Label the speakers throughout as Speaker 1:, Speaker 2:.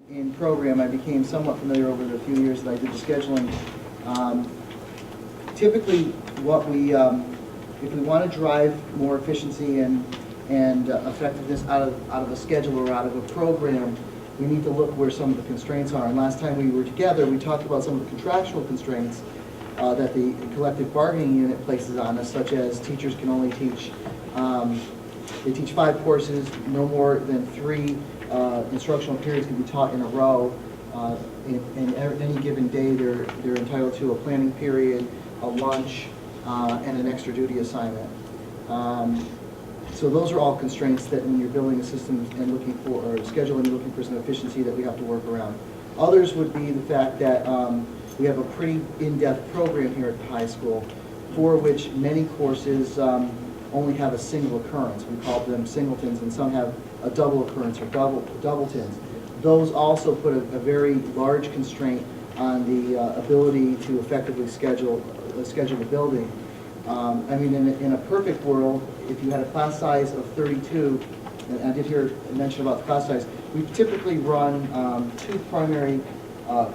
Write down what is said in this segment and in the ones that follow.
Speaker 1: in program, I became somewhat familiar over the few years that I did the scheduling. Typically, what we, if we want to drive more efficiency and effectiveness out of a schedule or out of a program, we need to look where some of the constraints are. And last time we were together, we talked about some of the contractual constraints that the collective bargaining unit places on us, such as teachers can only teach, they teach 5 courses, no more than 3 instructional periods can be taught in a row. In any given day, they're entitled to a planning period, a lunch, and an extra duty assignment. So those are all constraints that when you're building a system and looking for, or scheduling and looking for some efficiency, that we have to work around. Others would be the fact that we have a pretty in-depth program here at the high school, for which many courses only have a single occurrence. We call them singletons, and some have a double occurrence or doubletons. Those also put a very large constraint on the ability to effectively schedule a building. I mean, in a perfect world, if you had a class size of 32, and I did hear a mention about the class size, we typically run 2 primary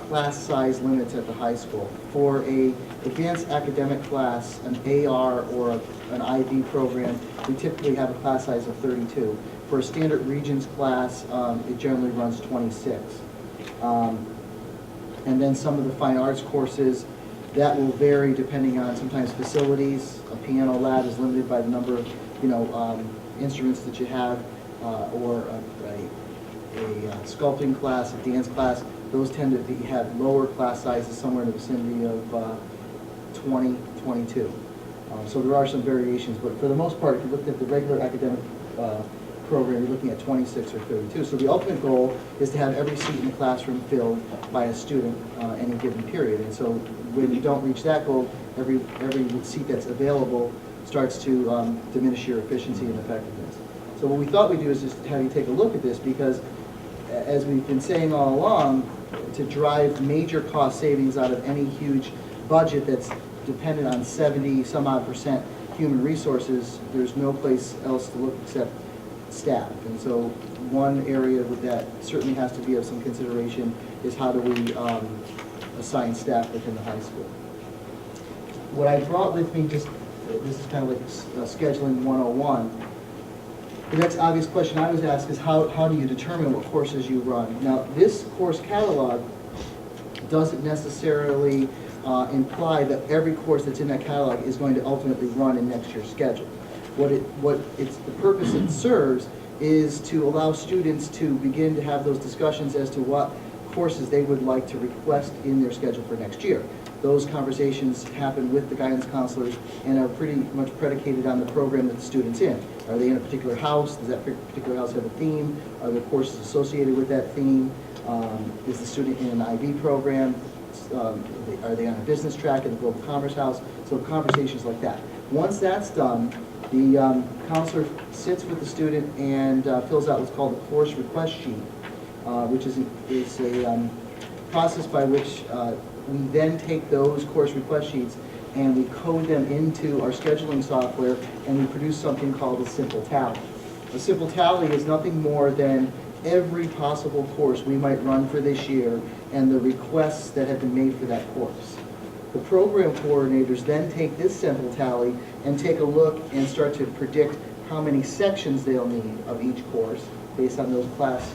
Speaker 1: class size limits at the high school. For a advanced academic class, an AR or an IB program, we typically have a class size of 32. For a standard Regents class, it generally runs 26. And then some of the fine arts courses, that will vary depending on sometimes facilities. A piano lab is limited by the number of, instruments that you have, or a sculpting class, a dance class. Those tend to have lower class sizes, somewhere in the vicinity of 20, 22. So there are some variations, but for the most part, if you looked at the regular academic program, you're looking at 26 or 32. So the ultimate goal is to have every seat in the classroom filled by a student any given period. And so when you don't reach that goal, every seat that's available starts to diminish your efficiency and effectiveness. So what we thought we'd do is just have you take a look at this, because as we've been saying all along, to drive major cost savings out of any huge budget that's dependent on 70-some-odd% human resources, there's no place else to look except staff. And so one area that certainly has to be of some consideration is how do we assign staff within the high school. What I brought with me, this is kind of like scheduling 101. The next obvious question I was asked is how do you determine what courses you run? Now, this course catalog doesn't necessarily imply that every course that's in that catalog is going to ultimately run in next year's schedule. The purpose it serves is to allow students to begin to have those discussions as to what courses they would like to request in their schedule for next year. Those conversations happen with the guidance counselors and are pretty much predicated on the program that the student's in. Are they in a particular house? Does that particular house have a theme? Are there courses associated with that theme? Is the student in an IB program? Are they on a business track in the Global Commerce House? So conversations like that. Once that's done, the counselor sits with the student and fills out what's called a course request sheet, which is a process by which we then take those course request sheets and we code them into our scheduling software, and we produce something called a simple tally. A simple tally is nothing more than every possible course we might run for this year and the requests that have been made for that course. The program coordinators then take this simple tally and take a look and start to predict how many sections they'll need of each course based on those class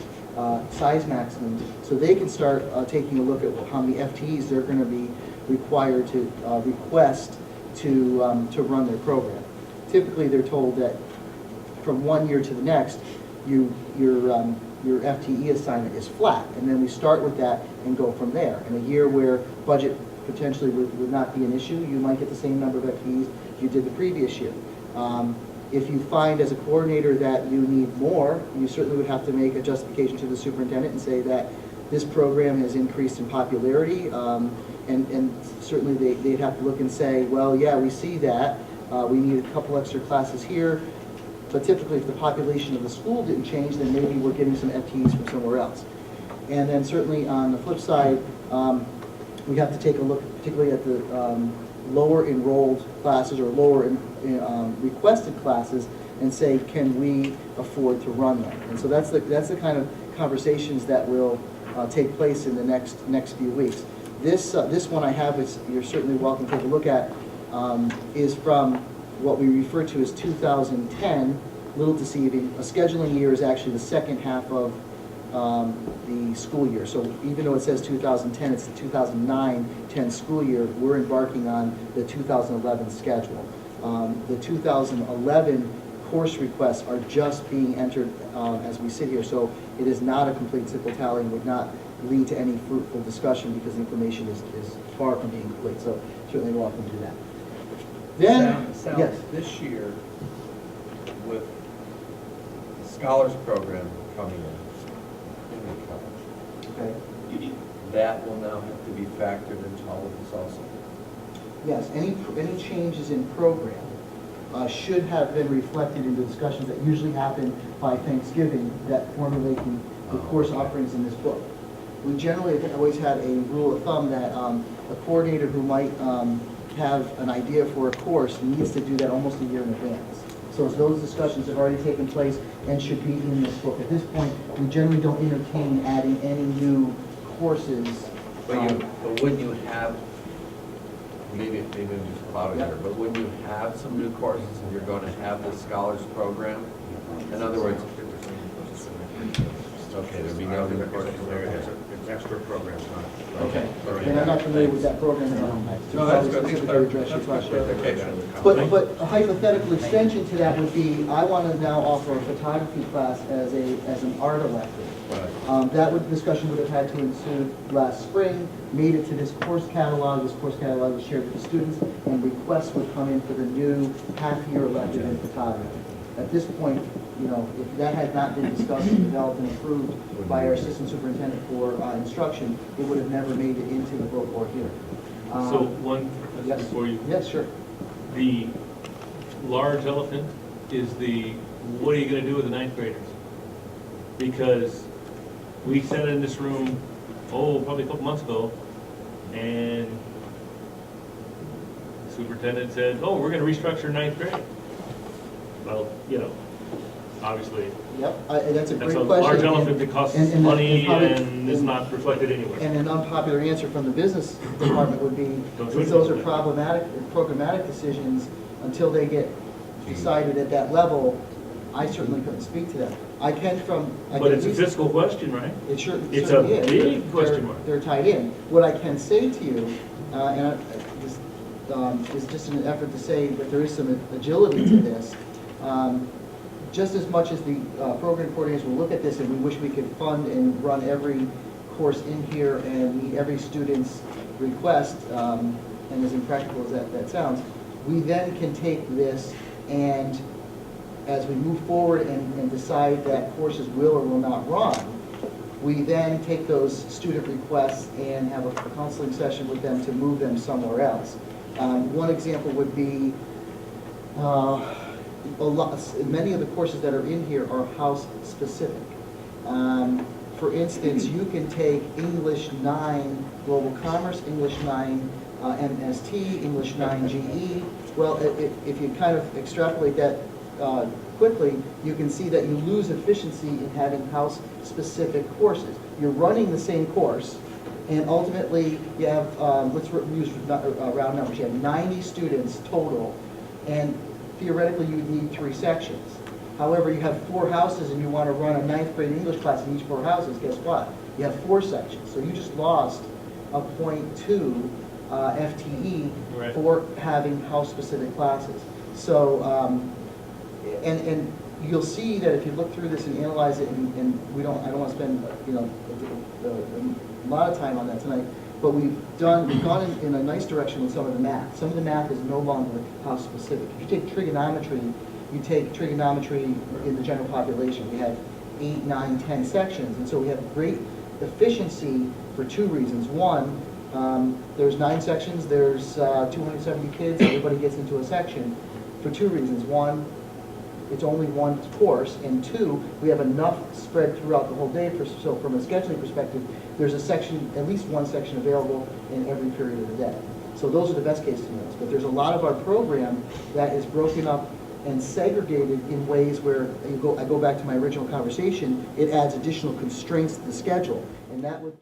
Speaker 1: size maximums, so they can start taking a look at how many FTEs they're going to be required to request to run their program. Typically, they're told that from one year to the next, your FTE assignment is flat, and then we start with that and go from there. In a year where budget potentially would not be an issue, you might get the same number of FTEs you did the previous year. If you find as a coordinator that you need more, you certainly would have to make a justification to the superintendent and say that this program has increased in popularity, and certainly they'd have to look and say, well, yeah, we see that. We need a couple extra classes here, but typically if the population of the school didn't change, then maybe we're getting some FTEs from somewhere else. And then certainly on the flip side, we have to take a look particularly at the lower enrolled classes or lower requested classes and say, can we afford to run them? And so that's the kind of conversations that will take place in the next few weeks. This one I have, which you're certainly welcome to take a look at, is from what we refer to as 2010, a little deceiving. A scheduling year is actually the second half of the school year. So even though it says 2010, it's the 2009-10 school year, we're embarking on the 2011 schedule. The 2011 course requests are just being entered as we sit here, so it is not a complete simple tally and would not lead to any fruitful discussion because the information is far from being complete, so certainly welcome to that. Then,
Speaker 2: Sal,
Speaker 1: yes.
Speaker 2: this year, with the Scholars Program coming in the college,
Speaker 1: Okay.
Speaker 2: that will now have to be factored into all of this also.
Speaker 1: Yes, any changes in program should have been reflected in the discussions that usually happen by Thanksgiving that formulate the course offerings in this book. We generally have always had a rule of thumb that a coordinator who might have an idea for a course needs to do that almost a year in advance. So those discussions have already taken place and should be in this book. At this point, we generally don't entertain adding any new courses.
Speaker 2: But wouldn't you have, maybe I'm just clouded here, but wouldn't you have some new courses and you're going to have the Scholars Program? In other words, okay, there'd be no new courses.
Speaker 3: It's extra programs, not.
Speaker 1: Okay, and I'm not familiar with that program.
Speaker 2: No, that's good.
Speaker 1: Specifically address your question.
Speaker 2: Clarification.
Speaker 1: But a hypothetical extension to that would be, I want to now offer a photography class as an art elective.
Speaker 2: Right.
Speaker 1: That discussion would have had to ensue last spring, made it to this course catalog. This course catalog was shared with the students, and requests would come in for the new half-year elective in photography. At this point, if that had not been discussed and developed and approved by our assistant superintendent for instruction, it would have never made it into the book or here.
Speaker 4: So one,
Speaker 1: Yes.
Speaker 4: before you,
Speaker 1: Yes, sure.
Speaker 4: the large elephant is what are you going to do with the ninth graders? Because we sat in this room, probably a couple months ago, and the superintendent said, we're going to restructure ninth grade. Well, obviously,
Speaker 1: Yep, that's a great
Speaker 4: that's a
Speaker 1: question.
Speaker 4: large elephant that costs money and is not reflected anywhere.
Speaker 1: And an unpopular answer from the business department would be,
Speaker 4: Don't do
Speaker 1: since those are
Speaker 4: anything.
Speaker 1: programmatic decisions, until they get decided at that level, I certainly couldn't speak to that. I can
Speaker 4: But it's a fiscal question, right?
Speaker 1: It sure
Speaker 4: It's
Speaker 1: certainly
Speaker 4: a
Speaker 1: is.
Speaker 4: big question mark.
Speaker 1: They're tied in. What I can say to you, this is just an effort to say that there is some agility to this. Just as much as the program coordinators will look at this and we wish we could fund and run every course in here and meet every student's request, and as impractical as that sounds, we then can take this and as we move forward and decide that courses will or will not run, we then take those student requests and have a counseling session with them to move them somewhere else. One example would be many of the courses that are in here are house specific. For instance, you can take English 9 Global Commerce, English 9 MST, English 9 GE. Well, if you kind of extrapolate that quickly, you can see that you lose efficiency in having house specific courses. You're running the same course, and ultimately you have, let's use round numbers, you have 90 students total, and theoretically you would need 3 sections. However, you have 4 houses and you want to run a 9th grade English class in each 4 houses, guess what? You have 4 sections. So you just lost a 0.2 FTE
Speaker 4: Right.
Speaker 1: for having house-specific classes. So, and you'll see that if you look through this and analyze it, and I don't want to spend a lot of time on that tonight, but we've gone in a nice direction with some of the math. Some of the math is no longer house specific. If you take trigonometry, you take trigonometry in the general population. We have 8, 9, 10 sections, and so we have great efficiency for 2 reasons. One, there's 9 sections, there's 270 kids, everybody gets into a section for 2 reasons. One, it's only 1 course, and 2, we have enough spread throughout the whole day, so from a scheduling perspective, there's a section, at least 1 section available in every period of the day. So those are the best case scenarios, but there's a lot of our program that is broken up and segregated in ways where I go back to my original conversation, it adds additional constraints to the schedule. And And that would